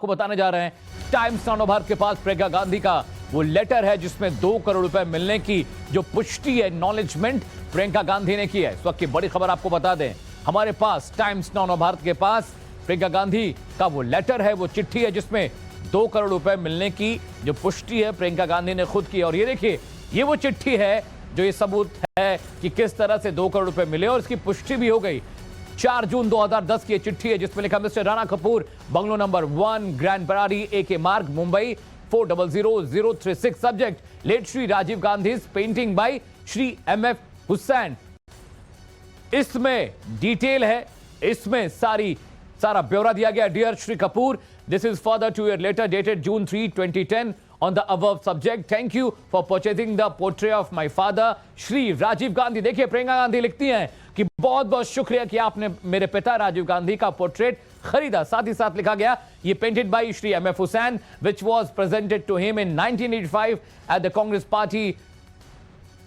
आपको बताने जा रहे हैं। टाइम्स नाउ भारत के पास प्रियंका गांधी का वो लेटर है जिसमें 2 करोड़ रुपए मिलने की जो पुष्टि है, एक्नॉलेजमेंट प्रियंका गांधी ने की है। इस वक्त की बड़ी खबर आपको बता दें, हमारे पास टाइम्स नाउ भारत के पास प्रियंका गांधी का वो लेटर है, वो चिट्ठी है जिसमें 2 करोड़ रुपए मिलने की जो पुष्टि है प्रियंका गांधी ने खुद की। और ये देखिए, ये वो चिट्ठी है जो ये सबूत है कि किस तरह से 2 करोड़ रुपए मिले और इसकी पुष्टि भी हो गई। 4 जून 2010 की चिट्ठी है जिसमें लिखा, mister Rana Kapoor, bungalow number 1, grand परारी, AK मार्ग, Mumbai 400036। Subject, late Shri Rajiv Gandhi painting by Shri MF Husain. इसमें डिटेल है, इसमें सारा ब्यौरा दिया गया। Dear Shri Kapoor, this is further to your letter dated June 3, 2010 on the above subject. Thank you for purchasing the portrait of my father, Shri Rajiv Gandhi. देखिए, प्रियंका गांधी लिखती हैं कि बहुत बहुत शुक्रिया कि आपने मेरे पिता राजीव गांधी का पोर्ट्रेट खरीदा। साथ ही साथ लिखा गया, ये painted bye Shri MF Hussain, which was presented to him in 1985 at the Congress Party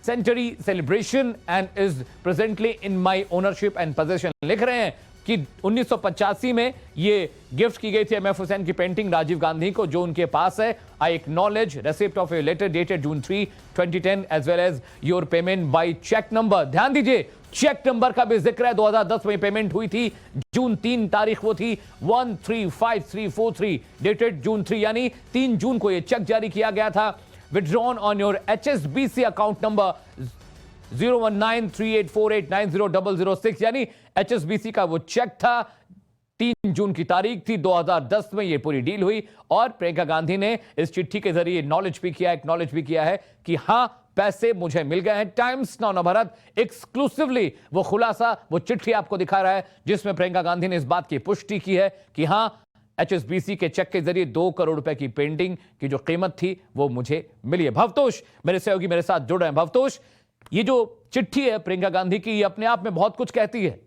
centenary celebration and is presently in my ownership and possession। लिख रहे हैं कि 1985 में ये गिफ्ट की गई थी MF हुसैन की पेंटिंग राजीव गांधी को, जो उनके पास है। I acknowledge receipt of a letter dated June 3, 2010 as well as your payment by cheque number. ध्यान दीजिए, चेक नंबर का भी जिक्र है। 2010 में पेमेंट हुई थी, जून 3 तारीख वो थी 135343 डेटेड June 3, यानी 3 जून को ये चेक जारी किया गया था। Withdrawn on your HSBC account number 0193848900006, यानी HSBC का वो चेक था। 3 जून की तारीख थी, 2010 में ये पूरी डील हुई और प्रियंका गांधी ने इस चिट्ठी के जरिए एक्नॉलेज भी किया है कि हां, पैसे मुझे मिल गए हैं। टाइम्स नाउ भारत एक्सक्लूसिवली वो खुलासा, वो चिट्ठी आपको दिखा रहा है जिसमें प्रियंका गांधी ने इस बात की पुष्टि की है कि हां, HSBC के चेक के जरिए 2 करोड़ रुपए की पेंटिंग की जो कीमत थी वो मुझे मिली है। भवतोष मेरे सहयोगी मेरे साथ जुड़ रहे हैं। भवतोष, ये जो चिट्ठी है प्रियंका गांधी की, ये अपने आप में बहुत कुछ कहती है।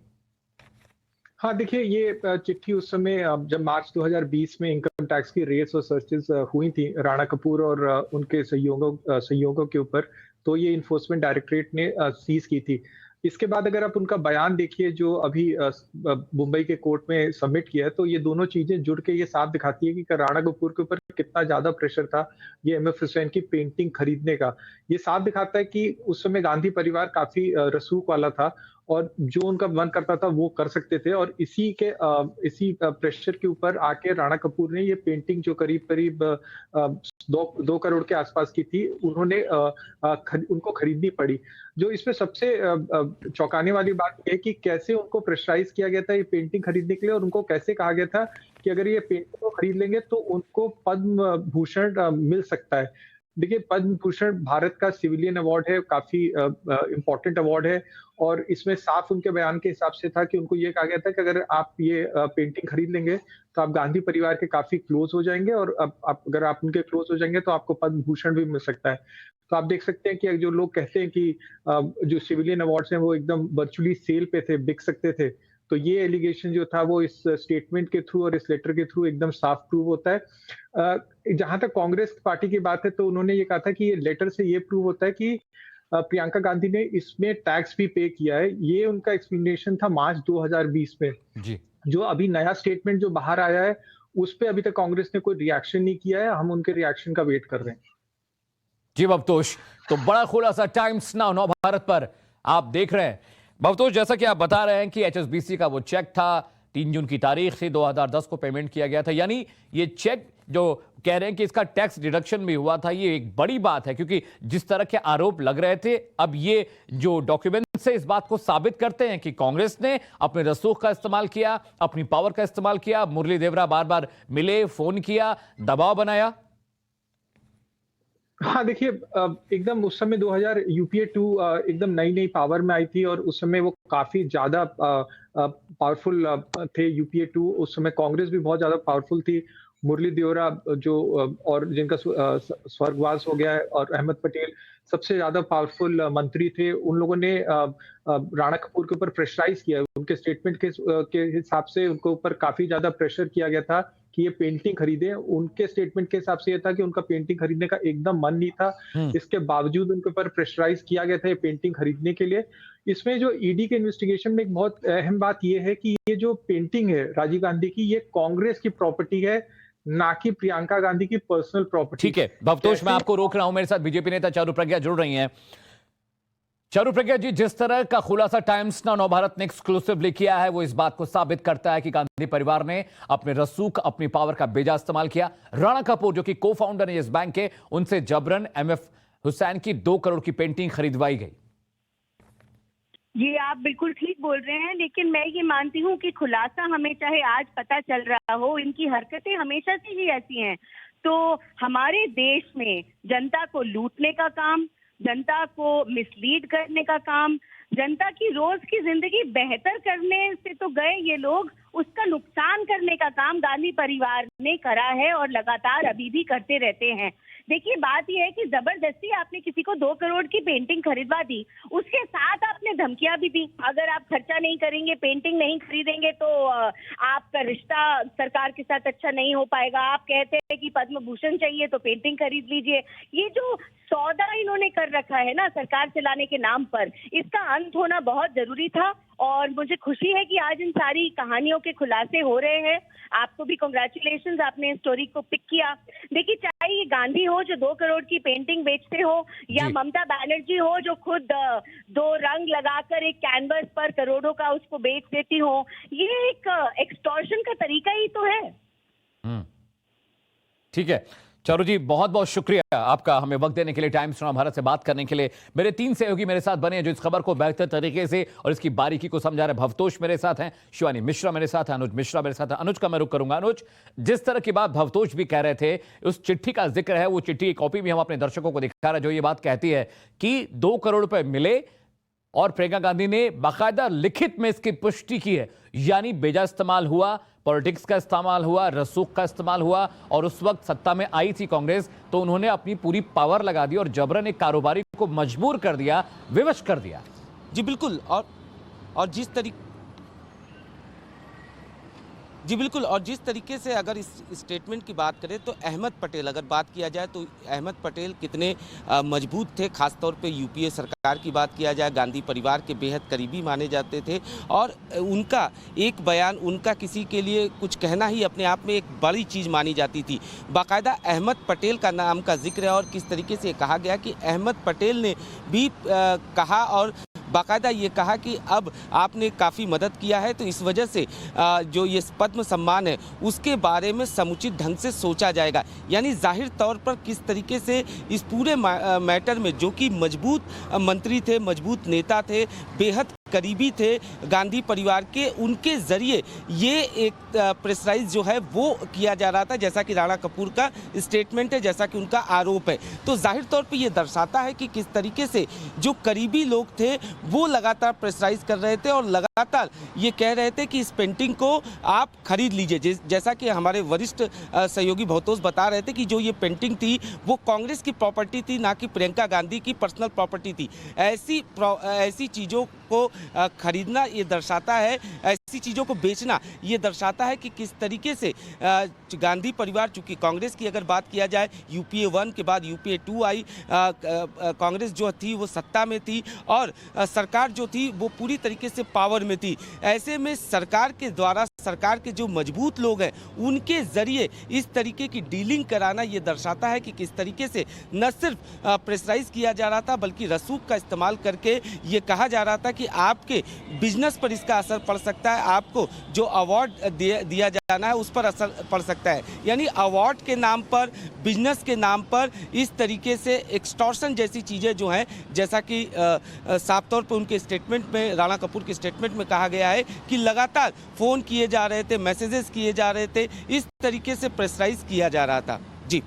हाँ, देखिए, ये चिट्ठी उस समय जब मार्च 2020 में इनकम टैक्स की रेड्स और सर्चेस हुई थी राणा कपूर और उनके सहयोगों के ऊपर, तो ये इन्फोर्समेंट डायरेक्टरेट ने सीज की थी। इसके बाद अगर आप उनका बयान देखिए जो अभी मुंबई के कोर्ट में सबमिट किया है, तो ये दोनों चीजें जुड़ के ये साफ दिखाती है कि राणा कपूर के ऊपर कितना ज्यादा प्रेशर था ये MF हुसैन की पेंटिंग खरीदने का। ये साफ दिखाता है कि उस समय गांधी परिवार काफी रसूख वाला था और जो उनका मन करता था वो कर सकते थे, और इसी प्रेशर के ऊपर आके राणा कपूर ने ये पेंटिंग जो करीब 2 करोड़ के आसपास की थी, उनको खरीदनी पड़ी। जो इसमें सबसे चौंकाने वाली बात यह है कि कैसे उनको प्रेशराइज किया गया था ये पेंटिंग खरीदने के लिए, और उनको कैसे कहा गया था कि अगर ये पेंटिंग को खरीद लेंगे तो उनको पद्म भूषण मिल सकता है। देखिए, पद्म भूषण भारत का सिविलियन अवार्ड है, काफी इम्पोर्टेंट अवार्ड है, और इसमें साफ उनके बयान के हिसाब से था कि उनको ये कहा गया था कि अगर आप ये पेंटिंग खरीद लेंगे तो आप गांधी परिवार के काफी क्लोज हो जाएंगे, और अगर आप उनके क्लोज हो जाएंगे तो आपको पद्म भूषण भी मिल सकता है। तो आप देख सकते हैं कि जो लोग कहते हैं कि जो सिविलियन अवार्ड्स हैं वो एकदम वर्चुअली सेल पे थे, बिक सकते थे, तो ये एलिगेशन जो था वो इस स्टेटमेंट के थ्रू और इस लेटर के थ्रू एकदम साफ प्रूव होता है। जहां तक कांग्रेस पार्टी की बात है, तो उन्होंने ये कहा था कि ये लेटर से ये प्रूव होता है कि प्रियंका गांधी ने इसमें टैक्स भी पे किया है। ये उनका एक्सप्लेनेशन था मार्च 2020 में जी। जो अभी नया स्टेटमेंट जो बाहर आया है उस पे अभी तक कांग्रेस ने कोई रिएक्शन नहीं किया है। हम उनके रिएक्शन का वेट कर रहे हैं। जी भवतोष, तो बड़ा खुलासा टाइम्स नाउ भारत पर आप देख रहे हैं। भवतोष, जैसा कि आप बता रहे हैं कि HSBC का वो चेक था, 3 जून की तारीख थी, 2010 को पेमेंट किया गया था, यानी ये चेक जो कह रहे हैं कि इसका टैक्स डिडक्शन भी हुआ था, ये एक बड़ी बात है क्योंकि जिस तरह के आरोप लग रहे थे, अब ये जो डॉक्यूमेंट से इस बात को साबित करते हैं कि कांग्रेस ने अपने रसूख का इस्तेमाल किया, अपनी पावर का इस्तेमाल किया, मुरली देवरा बार बार मिले, फोन किया, दबाव बनाया। हाँ, देखिए, एकदम उस समय 2000 UPA 2 एकदम नई पावर में आई थी, और उस समय वो काफी ज्यादा पावरफुल थे UPA 2। उस समय कांग्रेस भी बहुत ज्यादा पावरफुल थी। मुरली देवरा जो और जिनका स्वर्गवास हो गया है, और अहमद पटेल सबसे ज्यादा पावरफुल मंत्री थे। उन लोगों ने राणा कपूर के ऊपर प्रेशराइज किया। उनके स्टेटमेंट के हिसाब से उनके ऊपर काफी ज्यादा प्रेशर किया गया था कि ये पेंटिंग खरीदे। उनके स्टेटमेंट के हिसाब से ये था कि उनका पेंटिंग खरीदने का एकदम मन नहीं था, इसके बावजूद उनके ऊपर प्रेशराइज किया गया था ये पेंटिंग खरीदने के लिए। इसमें जो ईडी के इन्वेस्टिगेशन में एक बहुत अहम बात यह है कि ये जो पेंटिंग है राजीव गांधी की, ये कांग्रेस की प्रॉपर्टी है, ना कि प्रियंका गांधी की पर्सनल प्रॉपर्टी। ठीक है भवतोष, मैं आपको रोक रहा हूं, मेरे साथ बीजेपी नेता चारू प्रज्ञा जुड़ रही हैं। चारू प्रज्ञा जी, जिस तरह का खुलासा टाइम्स नाउ नवभारत ने एक्सक्लूसिवली किया है वो इस बात को साबित करता है कि गांधी परिवार ने अपने रसूख, अपनी पावर का बेजा इस्तेमाल किया। राणा कपूर जो कि को फाउंडर है इस बैंक के, उनसे जबरन एमएफ हुसैन की 2 करोड़ की पेंटिंग खरीदवाई गई। ये आप बिल्कुल ठीक बोल रहे हैं, लेकिन मैं ये मानती हूँ कि खुलासा हमें चाहे आज पता चल रहा हो, इनकी हरकतें हमेशा से ही ऐसी हैं। तो हमारे देश में जनता को लूटने का काम, जनता को मिसलीड करने का काम, जनता की रोज की जिंदगी बेहतर करने से तो गए ये लोग, उसका नुकसान करने का काम गांधी परिवार ने करा है और लगातार अभी भी करते रहते हैं। देखिए बात यह है कि जबरदस्ती आपने किसी को 2 करोड़ की पेंटिंग खरीदवा दी, उसके साथ आपने धमकियां भी दी, अगर आप खर्चा नहीं करेंगे, पेंटिंग नहीं खरीदेंगे तो आपका रिश्ता सरकार के साथ अच्छा नहीं हो पाएगा। आप कहते हैं कि पद्म भूषण चाहिए तो पेंटिंग खरीद लीजिए। ये जो सौदा इन्होंने कर रखा है ना सरकार चलाने के नाम पर, इसका अंत होना बहुत जरूरी था और मुझे खुशी है कि आज इन सारी कहानियों के खुलासे हो रहे हैं। आपको भी कांग्रेचुलेशंस, आपने इस स्टोरी को पिक किया। देखिए चाहे ये गांधी हो जो 2 करोड़ की पेंटिंग बेचते हो, या ममता बनर्जी हो जो खुद 2 रंग लगाकर एक कैनवस पर करोड़ों का उसको बेच देती हो, ये एक एक्सटॉर्शन का तरीका ही तो है। ठीक है चारू जी, बहुत बहुत शुक्रिया आपका हमें वक्त देने के लिए, टाइम्स नाउ भारत से बात करने के लिए। मेरे 3 सहयोगी मेरे साथ बने हैं जो इस खबर को बेहतर तरीके से और इसकी बारीकी को समझा रहे हैं। भवतोष मेरे साथ हैं, शिवानी मिश्रा मेरे साथ है, अनुज मिश्रा मेरे साथ है। अनुज का मैं रुख करूंगा। अनुज, जिस तरह की बात भवतोष भी कह रहे थे, उस चिट्ठी का जिक्र है, वो चिट्ठी की कॉपी भी हम अपने दर्शकों को दिखा रहे हैं जो ये बात कहती है कि 2 करोड़ रुपए मिले और प्रियंका गांधी ने बाकायदा लिखित में इसकी पुष्टि की है, यानी बेजा इस्तेमाल हुआ, पॉलिटिक्स का इस्तेमाल हुआ, रसूख का इस्तेमाल हुआ। और उस वक्त सत्ता में आई थी कांग्रेस, तो उन्होंने अपनी पूरी पावर लगा दी और जबरन एक कारोबारी को मजबूर कर दिया, विवश कर दिया। जी बिल्कुल, और जिस तरीके से अगर इस स्टेटमेंट की बात करें तो अहमद पटेल, अगर बात किया जाए तो अहमद पटेल कितने मजबूत थे, खासतौर पे यूपीए सरकार की बात किया जाए, गांधी परिवार के बेहद करीबी माने जाते थे और उनका एक बयान, उनका किसी के लिए कुछ कहना ही अपने आप में एक बड़ी चीज़ मानी जाती थी। बाकायदा अहमद पटेल का नाम का जिक्र है और किस तरीके से कहा गया कि अहमद पटेल ने भी कहा और बाकायदा ये कहा कि अब आपने काफ़ी मदद किया है तो इस वजह से जो ये पद्म सम्मान है उसके बारे में समुचित ढंग से सोचा जाएगा। यानी जाहिर तौर पर किस तरीके से इस पूरे मैटर में जो कि मजबूत मंत्री थे, मजबूत नेता थे, बेहद करीबी थे गांधी परिवार के, उनके ज़रिए ये एक प्रेशराइज जो है वो किया जा रहा था, जैसा कि राणा कपूर का स्टेटमेंट है, जैसा कि उनका आरोप है। तो जाहिर तौर पे ये दर्शाता है कि किस तरीके से जो करीबी लोग थे वो लगातार प्रेशराइज कर रहे थे और लगातार ये कह रहे थे कि इस पेंटिंग को आप खरीद लीजिए। जैसा कि हमारे वरिष्ठ सहयोगी भवतोष बता रहे थे कि जो ये पेंटिंग थी वो कांग्रेस की प्रॉपर्टी थी, ना कि प्रियंका गांधी की पर्सनल प्रॉपर्टी थी। ऐसी चीज़ों को खरीदना ये दर्शाता है, ऐसी चीज़ों को बेचना ये दर्शाता है कि किस तरीके से गांधी परिवार, चूंकि कांग्रेस की अगर बात किया जाए यूपीए 1 के बाद यूपीए 2 आई, कांग्रेस जो थी वो सत्ता में थी और सरकार जो थी वो पूरी तरीके से पावर में थी। ऐसे में सरकार के द्वारा, सरकार के जो मजबूत लोग हैं उनके ज़रिए इस तरीके की डीलिंग कराना ये दर्शाता है कि किस तरीके से न सिर्फ प्रेशराइज किया जा रहा था बल्कि रसूख का इस्तेमाल करके ये कहा जा रहा था कि आपके बिजनेस पर इसका असर पड़ सकता है, आपको जो अवार्ड दिया जाना है उस पर असर पड़ सकता है। यानी अवार्ड के नाम पर, बिजनेस के नाम पर इस तरीके से एक्सटॉर्शन जैसी चीज़ें जो हैं, जैसा कि साफ तौर पर उनके स्टेटमेंट में, राणा कपूर के स्टेटमेंट में कहा गया है कि लगातार फ़ोन किए जा रहे थे, मैसेजेस किए जा रहे थे, इस तरीके से प्रेशराइज किया जा रहा था। जी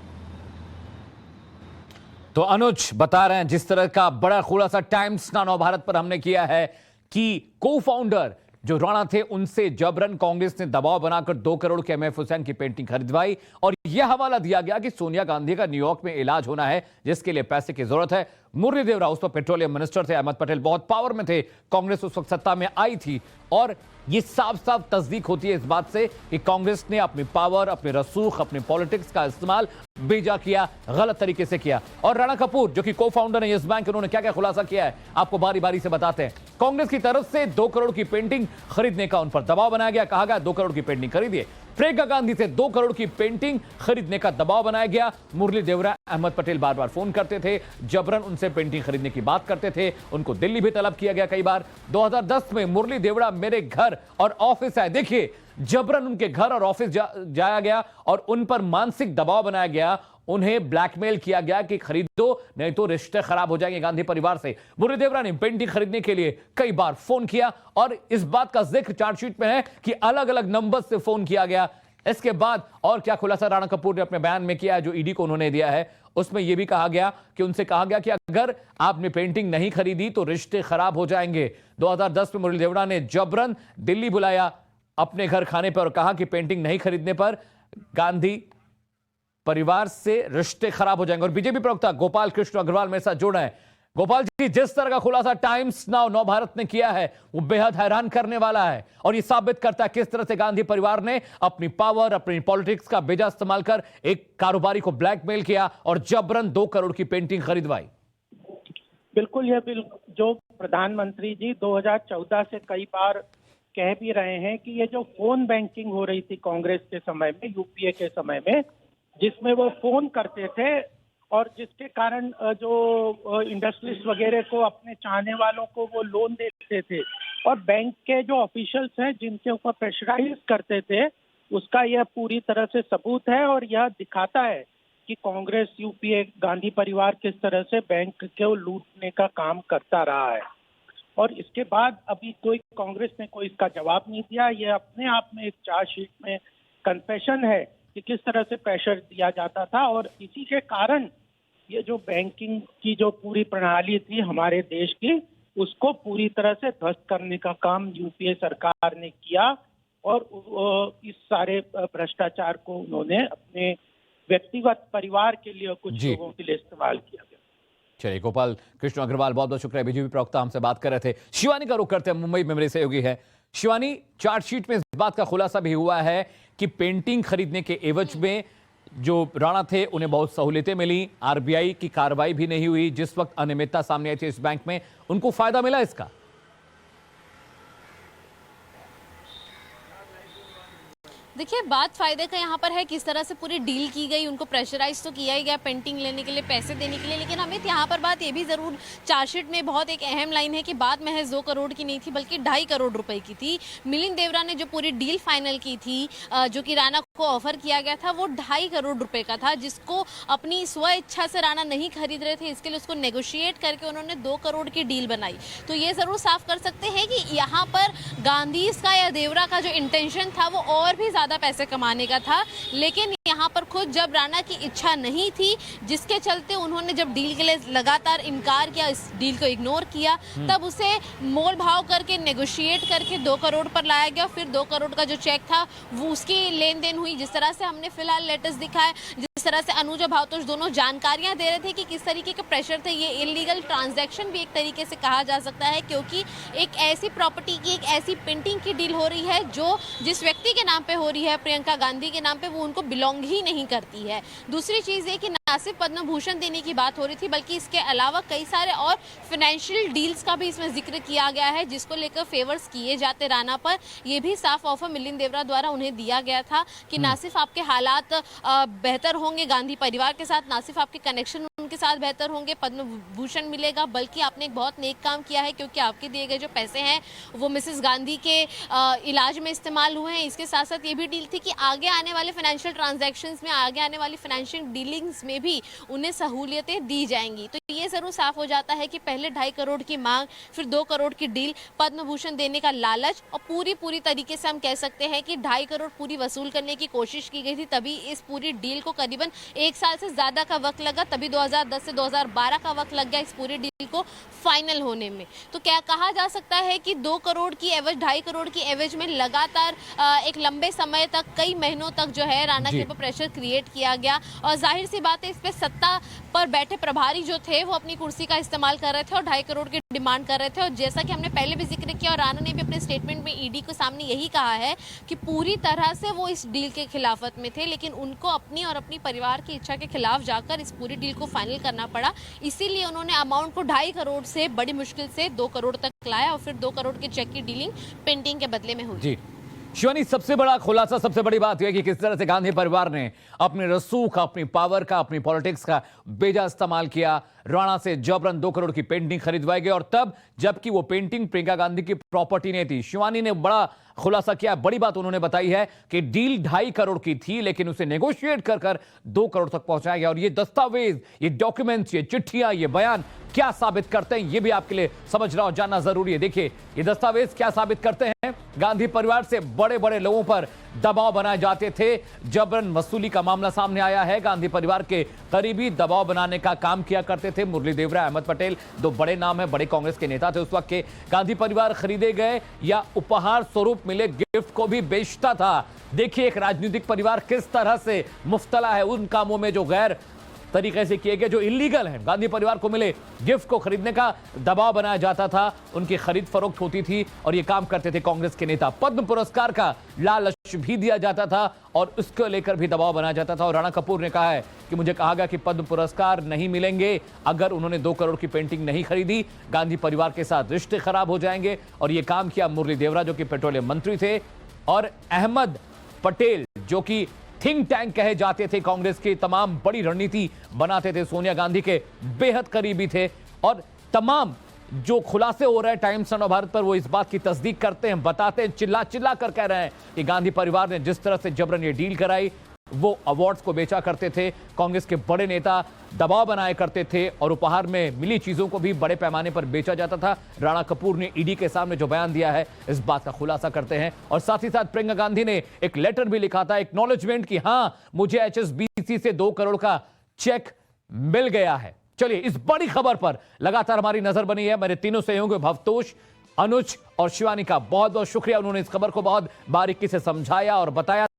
तो अनुज बता रहे हैं जिस तरह का बड़ा खुलासा टाइम्स नाउ भारत पर हमने किया है कि को फाउंडर जो राणा थे उनसे जबरन कांग्रेस ने दबाव बनाकर 2 करोड़ के एमएफ हुसैन की पेंटिंग खरीदवाई और यह हवाला दिया गया कि सोनिया गांधी का न्यूयॉर्क में इलाज होना है जिसके लिए पैसे की जरूरत है। मुरलीधर राव उस पर पेट्रोलियम मिनिस्टर थे, अहमद पटेल बहुत पावर में थे, कांग्रेस उस वक्त सत्ता में आई थी और ये साफ साफ तस्दीक होती है इस बात से कि कांग्रेस ने अपनी पावर, अपने रसूख, अपने पॉलिटिक्स का इस्तेमाल बेजा किया, गलत तरीके से किया। और राणा कपूर जो कि को फाउंडर है यस बैंक, उन्होंने क्या क्या खुलासा किया है आपको बारी बारी से बताते हैं। कांग्रेस की तरफ से 2 करोड़ की पेंटिंग खरीदने का उन पर दबाव बनाया गया, कहा गया 2 करोड़ की पेंटिंग खरीदिए। प्रियंका गांधी से 2 करोड़ की पेंटिंग खरीदने का दबाव बनाया गया। मुरली देवरा, अहमद पटेल बार बार फोन करते थे, जबरन उनसे पेंटिंग खरीदने की बात करते थे, उनको दिल्ली भी तलब किया गया कई बार। 2010 में मुरली देवरा मेरे घर और ऑफिस आए, देखिए जबरन उनके घर और ऑफिस जाया गया और उन पर मानसिक दबाव बनाया गया, उन्हें ब्लैकमेल किया गया कि खरीदो नहीं तो रिश्ते खराब हो जाएंगे गांधी परिवार से। मुरली देवरा ने पेंटिंग खरीदने के लिए कई बार फोन किया और इस बात का जिक्र चार्जशीट में है कि अलग अलग नंबर से फोन किया गया। इसके बाद और क्या खुलासा राणा कपूर ने अपने बयान में किया है जो ईडी को उन्होंने दिया है, उसमें यह भी कहा गया कि उनसे कहा गया कि अगर आपने पेंटिंग नहीं खरीदी तो रिश्ते खराब हो जाएंगे। 2010 में मुरली देवरा ने जबरन दिल्ली बुलाया अपने घर खाने पर और कहा कि पेंटिंग नहीं खरीदने पर गांधी परिवार से रिश्ते खराब हो जाएंगे। और बीजेपी प्रवक्ता गोपाल कृष्ण अग्रवाल मेरे साथ जुड़ रहे हैं। गोपाल जी, जिस तरह का खुलासा टाइम्स नाउ नव भारत ने किया है वो बेहद हैरान करने वाला है और ये साबित करता है किस तरह से गांधी परिवार ने अपनी पावर, अपनी पॉलिटिक्स का बेजा इस्तेमाल कर एक कारोबारी को ब्लैकमेल किया और जबरन 2 करोड़ की पेंटिंग खरीदवाई। बिल्कुल, यह जो प्रधानमंत्री जी 2014 से कई बार कह भी रहे हैं कि ये जो फोन बैंकिंग हो रही थी कांग्रेस के समय में, यूपीए के समय में, जिसमें वो फोन करते थे और जिसके कारण जो इंडस्ट्रीज वगैरह को, अपने चाहने वालों को वो लोन देते थे और बैंक के जो ऑफिशियल्स हैं जिनके ऊपर प्रेशराइज करते थे, उसका यह पूरी तरह से सबूत है और यह दिखाता है कि कांग्रेस, यूपीए, गांधी परिवार किस तरह से बैंक को लूटने का काम करता रहा है। और इसके बाद अभी कांग्रेस ने कोई इसका जवाब नहीं दिया। ये अपने आप में एक चार्जशीट में कन्फेशन है कि किस तरह से प्रेशर दिया जाता था और इसी के कारण ये जो बैंकिंग की जो पूरी प्रणाली थी हमारे देश की, उसको पूरी तरह से ध्वस्त करने का काम यूपीए सरकार ने किया और इस सारे भ्रष्टाचार को उन्होंने अपने व्यक्तिगत परिवार के लिए, कुछ लोगों के लिए इस्तेमाल किया गया। चलिए, गोपाल कृष्ण अग्रवाल बहुत बहुत शुक्रिया। बीजेपी प्रवक्ता हमसे बात कर रहे थे। शिवानी का रुख करते हैं, मुंबई में मेरे सहयोगी है शिवानी। चार्जशीट में इस बात का खुलासा भी हुआ है कि पेंटिंग खरीदने के एवज में जो राणा थे उन्हें बहुत सहूलियतें मिली, आरबीआई की कार्रवाई भी नहीं हुई। जिस वक्त अनियमितता सामने आई थी इस बैंक में, उनको फायदा मिला इसका। देखिए, बात फायदे का यहाँ पर है, किस तरह से पूरी डील की गई, उनको प्रेशराइज तो किया ही गया पेंटिंग लेने के लिए, पैसे देने के लिए। लेकिन अमित, यहाँ पर बात ये भी जरूर चार्जशीट में बहुत एक अहम लाइन है कि बात महज 2 करोड़ की नहीं थी बल्कि 2.5 करोड़ रुपए की थी। मिलिंद देवरा ने जो पूरी डील फाइनल की थी, जो कि राणा को ऑफर किया गया था, वो 2.5 करोड़ रुपए का था, जिसको अपनी स्व इच्छा से राणा नहीं खरीद रहे थे। इसके लिए उसको नेगोशिएट करके उन्होंने 2 करोड़ की डील बनाई। तो ये जरूर साफ कर सकते हैं कि यहाँ पर गांधी का या देवरा का जो इंटेंशन था वो और भी ज्यादा पैसे कमाने का था। लेकिन यहाँ पर खुद जब राणा की इच्छा नहीं थी, जिसके चलते उन्होंने जब डील के लिए लगातार इनकार किया, इस डील को इग्नोर किया, तब उसे मोल भाव करके नेगोशिएट करके 2 करोड़ पर लाया गया। फिर 2 करोड़ का जो चेक था वो उसकी लेन देन हुई। जिस तरह से हमने फिलहाल लेटेस्ट दिखाया, जिस तरह से अनुजा भातोष दोनों जानकारियां दे रहे थे कि किस तरीके के प्रेशर थे, ये इलीगल ट्रांजैक्शन भी एक तरीके से कहा जा सकता है, क्योंकि एक ऐसी प्रॉपर्टी की, एक ऐसी पेंटिंग की डील हो रही है जो जिस व्यक्ति के नाम पे हो रही है, प्रियंका गांधी के नाम पे, वो उनको बिलोंग ही नहीं करती है। दूसरी चीज ये कि ना सिर्फ पद्म भूषण देने की बात हो रही थी, बल्कि इसके अलावा कई सारे और फाइनेंशियल डील्स का भी इसमें जिक्र किया गया है, जिसको लेकर फेवर्स किए जाते राणा पर। यह भी साफ ऑफर मिलिंद देवरा द्वारा उन्हें दिया गया था कि ना सिर्फ आपके हालात बेहतर होंगे गांधी परिवार के साथ, ना सिर्फ आपके कनेक्शन उनके साथ बेहतर होंगे, पद्म भूषण मिलेगा, बल्कि आपने एक बहुत नेक काम किया है, क्योंकि आपके दिए गए जो पैसे हैं वो मिसेस गांधी के इलाज में इस्तेमाल हुए हैं। इसके साथ साथ ये भी डील थी कि आगे आने वाले फाइनेंशियल ट्रांजैक्शंस में, आगे आने वाली फाइनेंशियल डीलिंग्स में भी उन्हें सहूलियतें दी जाएंगी। तो ये जरूर साफ हो जाता है कि पहले 2.5 करोड़ की मांग, फिर 2 करोड़ की डील, पद्म भूषण देने का लालच, और पूरी तरीके से हम कह सकते हैं कि 2.5 करोड़ पूरी वसूल करने की कोशिश की गई थी। तभी इस पूरी डील को करीबन 1 साल से ज्यादा का वक्त लगा, तभी 2010 से 2012 का वक्त लग गया इस पूरी डील को फाइनल होने में। तो क्या कहा जा सकता है कि 2 करोड़ की एवज, 2.5 करोड़ की एवज में लगातार एक लंबे समय तक, कई महीनों तक जो है राणा के ऊपर प्रेशर क्रिएट किया गया। और जाहिर सी बात है, इस पे सत्ता पर बैठे प्रभारी जो थे थे वो अपनी कुर्सी का इस्तेमाल कर रहे थे और 2.5 करोड़ की डिमांड कर रहे थे। और जैसा कि हमने पहले भी जिक्र किया और राणा ने भी अपने स्टेटमेंट में ईडी के सामने यही कहा है कि पूरी तरह से वो इस डील के खिलाफत में थे, लेकिन उनको अपनी और अपनी परिवार की इच्छा के खिलाफ जाकर इस पूरी डील को फाइनल करना पड़ा। इसीलिए उन्होंने अमाउंट को 2.5 करोड़ से बड़ी मुश्किल से 2 करोड़ तक लाया और फिर 2 करोड़ के चेक की डीलिंग पेंटिंग के बदले में हुई। जी शिवानी, सबसे बड़ा खुलासा, सबसे बड़ी बात यह कि किस तरह से गांधी परिवार ने अपने रसूख, अपनी पावर का, अपनी पॉलिटिक्स का बेजा इस्तेमाल किया। राणा से जबरन 2 करोड़ की पेंटिंग खरीदवाई गई और तब जबकि वो पेंटिंग प्रियंका गांधी की प्रॉपर्टी नहीं थी। शिवानी ने बड़ा खुलासा किया, बड़ी बात उन्होंने बताई है कि डील 2.5 करोड़ की थी, लेकिन उसे नेगोशिएट कर 2 करोड़ तक पहुंचाया गया। और ये दस्तावेज, ये डॉक्यूमेंट्स, ये चिट्ठियां, ये बयान क्या साबित करते हैं, ये भी आपके लिए समझना और जानना जरूरी है। देखिए, ये दस्तावेज क्या साबित करते हैं? गांधी परिवार से बड़े बड़े लोगों पर दबाव बनाए जाते थे। जबरन वसूली का मामला सामने आया है। गांधी परिवार के करीबी दबाव बनाने का काम किया करते थे। मुरली देवरा, अहमद पटेल, 2 बड़े नाम है, बड़े कांग्रेस के नेता थे उस वक्त के। गांधी परिवार खरीदे गए या उपहार स्वरूप मिले गिफ्ट को भी बेचता था। देखिए, एक राजनीतिक परिवार किस तरह से मुफ्तला है उन कामों में जो गैर तरीके से किए गए, जो इलीगल हैं। गांधी परिवार को मिले गिफ्ट को खरीदने का दबाव बनाया जाता था, उनकी खरीद फरोख्त होती थी और ये काम करते थे कांग्रेस के नेता। पद्म पुरस्कार का लालच भी दिया जाता था और उसको लेकर भी दबाव बनाया जाता था। और राणा कपूर ने कहा है कि मुझे कहा गया कि पद्म पुरस्कार नहीं मिलेंगे अगर उन्होंने 2 करोड़ की पेंटिंग नहीं खरीदी। गांधी परिवार के साथ रिश्ते खराब हो जाएंगे। और ये काम किया मुरली देवरा, जो कि पेट्रोलियम मंत्री थे, और अहमद पटेल, जो कि थिंक टैंक कहे जाते थे, कांग्रेस की तमाम बड़ी रणनीति बनाते थे, सोनिया गांधी के बेहद करीबी थे। और तमाम जो खुलासे हो रहे हैं टाइम्स ऑफ भारत पर, वो इस बात की तस्दीक करते हैं, बताते हैं, चिल्ला चिल्ला कर कह रहे हैं कि गांधी परिवार ने जिस तरह से जबरन ये डील कराई, वो अवार्ड्स को बेचा करते थे, कांग्रेस के बड़े नेता दबाव बनाए करते थे और उपहार में मिली चीजों को भी बड़े पैमाने पर बेचा जाता था। राणा कपूर ने ईडी के सामने जो बयान दिया है, इस बात का खुलासा करते हैं। और साथ ही साथ प्रियंका गांधी ने एक लेटर भी लिखा था, एक्नॉलेजमेंट की हां, मुझे HSBC से 2 करोड़ का चेक मिल गया है। चलिए, इस बड़ी खबर पर लगातार हमारी नजर बनी है। मेरे तीनों सहयोगी भवतोष, अनुज और शिवानी का बहुत बहुत शुक्रिया। उन्होंने इस खबर को बहुत बारीकी से समझाया और बताया।